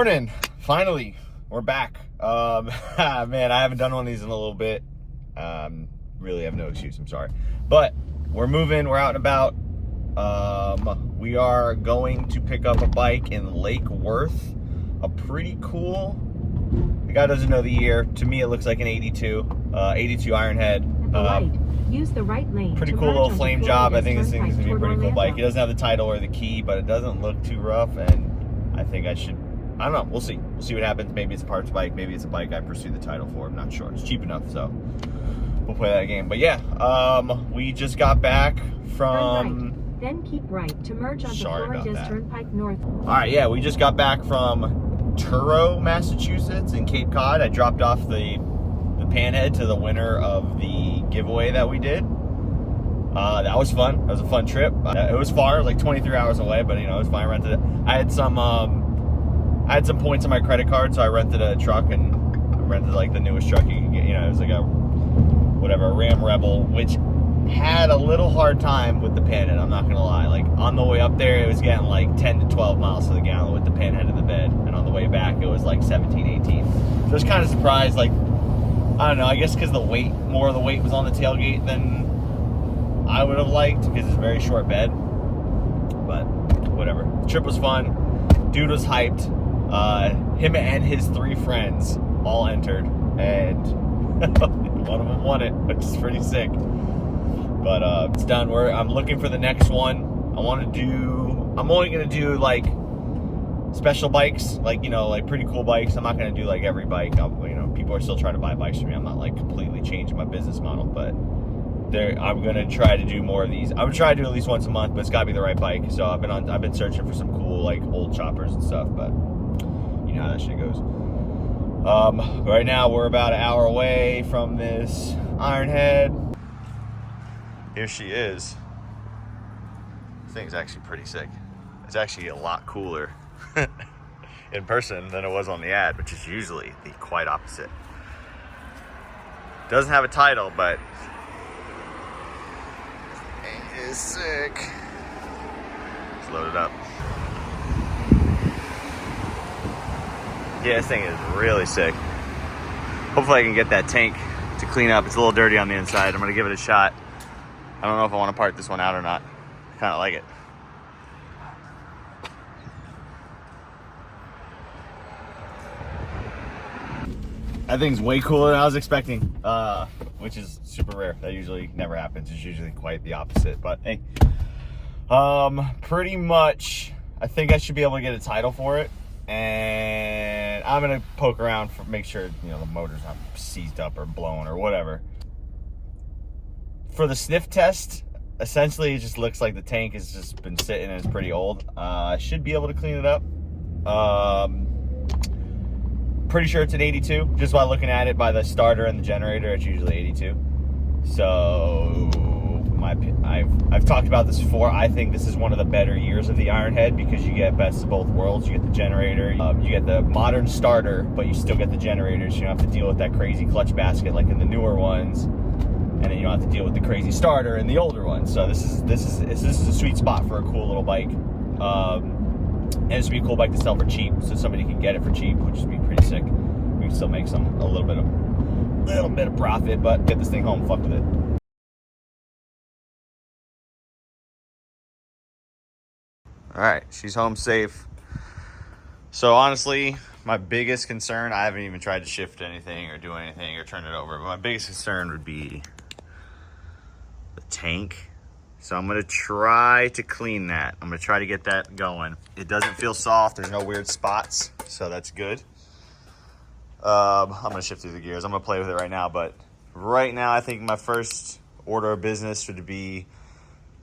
Morning, finally we're back. Man, I haven't done one of these in a little bit. Really have no excuse, I'm sorry, but we're moving, we're out and about. We are going to pick up a bike in Lake Worth, a pretty cool, the guy doesn't know the year, to me it looks like an 82 Ironhead. Use the right lane. Pretty cool little flame job. I think this thing is gonna be a pretty cool bike. It doesn't have the title or the key, but it doesn't look too rough, and I think I don't know, we'll see what happens. Maybe it's a parts bike, maybe it's a bike I pursue the title for, I'm not sure. It's cheap enough, so we'll play that game. But yeah, we just got back from... Then keep right to merge onto Florida's Turnpike North. All right, yeah, we just got back from Truro, Massachusetts in Cape Cod. I dropped off the panhead to the winner of the giveaway that we did. That was fun. That was a fun trip. It was far, it was like 23 hours away, but you know, it was fine. I rented it. I had some points on my credit card, so I rented a truck, and I rented like the newest truck you can get. You know, it was like a Ram Rebel, which had a little hard time with the panhead, I'm not gonna lie. Like on the way up there, it was getting like 10 to 12 miles to the gallon with the panhead in the bed, and on the way back, it was like 17, 18. So I was kind of surprised, like, I don't know, I guess because more of the weight was on the tailgate than I would have liked, because it's a very short bed. But whatever. The trip was fun. Dude was hyped. Him and his 3 friends all entered, and one of them won it, which is pretty sick. But it's done. I'm looking for the next one. I'm only gonna do like special bikes, like, you know, like pretty cool bikes. I'm not gonna do like every bike. You know, people are still trying to buy bikes from me. I'm not like completely changing my business model, but I'm gonna try to do more of these. I'm gonna try to do at least once a month, but it's gotta be the right bike. So I've been searching for some cool like old choppers and stuff, but you know how that shit goes. Right now we're about an hour away from this Ironhead. Here she is. This thing's actually pretty sick. It's actually a lot cooler in person than it was on the ad, which is usually the quite opposite. Doesn't have a title, but it is sick. Let's load it up. Yeah, this thing is really sick. Hopefully I can get that tank to clean up. It's a little dirty on the inside. I'm gonna give it a shot. I don't know if I want to part this one out or not. I kind of like it. That thing's way cooler than I was expecting, which is super rare. That usually never happens. It's usually quite the opposite. But hey, pretty much, I think I should be able to get a title for it. And I'm gonna poke around make sure, you know, the motor's not seized up or blown or whatever. For the sniff test, essentially it just looks like the tank has just been sitting and it's pretty old. I should be able to clean it up. Pretty sure it's an 82, just by looking at it by the starter and the generator. It's usually 82. So I've talked about this before. I think this is one of the better years of the Ironhead, because you get best of both worlds. You get the generator, you get the modern starter, but you still get the generators. You don't have to deal with that crazy clutch basket like in the newer ones. And then you don't have to deal with the crazy starter in the older ones. So this is a sweet spot for a cool little bike. And this would be a cool bike to sell for cheap, so somebody can get it for cheap, which would be pretty sick. We can still make a little bit of profit, but get this thing home, fuck with it. All right, she's home safe. So honestly, my biggest concern, I haven't even tried to shift anything or do anything or turn it over, but my biggest concern would be the tank. So I'm gonna try to clean that. I'm gonna try to get that going. It doesn't feel soft, there's no weird spots, so that's good. I'm gonna shift through the gears. I'm gonna play with it right now, but right now I think my first order of business should be,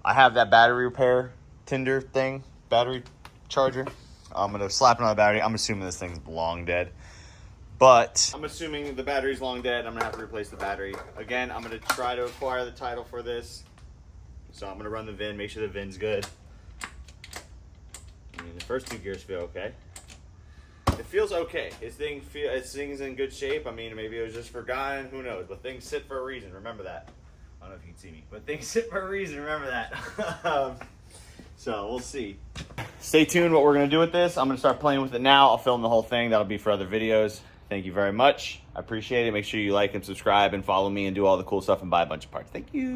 I have that battery repair Tinder thing, battery charger. I'm gonna slap it on the battery. I'm assuming this thing's long dead. But I'm assuming the battery's long dead. I'm gonna have to replace the battery. Again, I'm gonna try to acquire the title for this. So I'm gonna run the VIN, make sure the VIN's good. I mean, the first 2 gears feel okay. It feels okay. This thing's in good shape. I mean, maybe it was just forgotten, who knows? But things sit for a reason, remember that. I don't know if you can see me, but things sit for a reason, remember that. So we'll see. stay tuned what we're going to do with this. I'm going to start playing with it now. I'll film the whole thing. That'll be for other videos. Thank you very much. I appreciate it. Make sure you like and subscribe and follow me and do all the cool stuff and buy a bunch of parts. Thank you.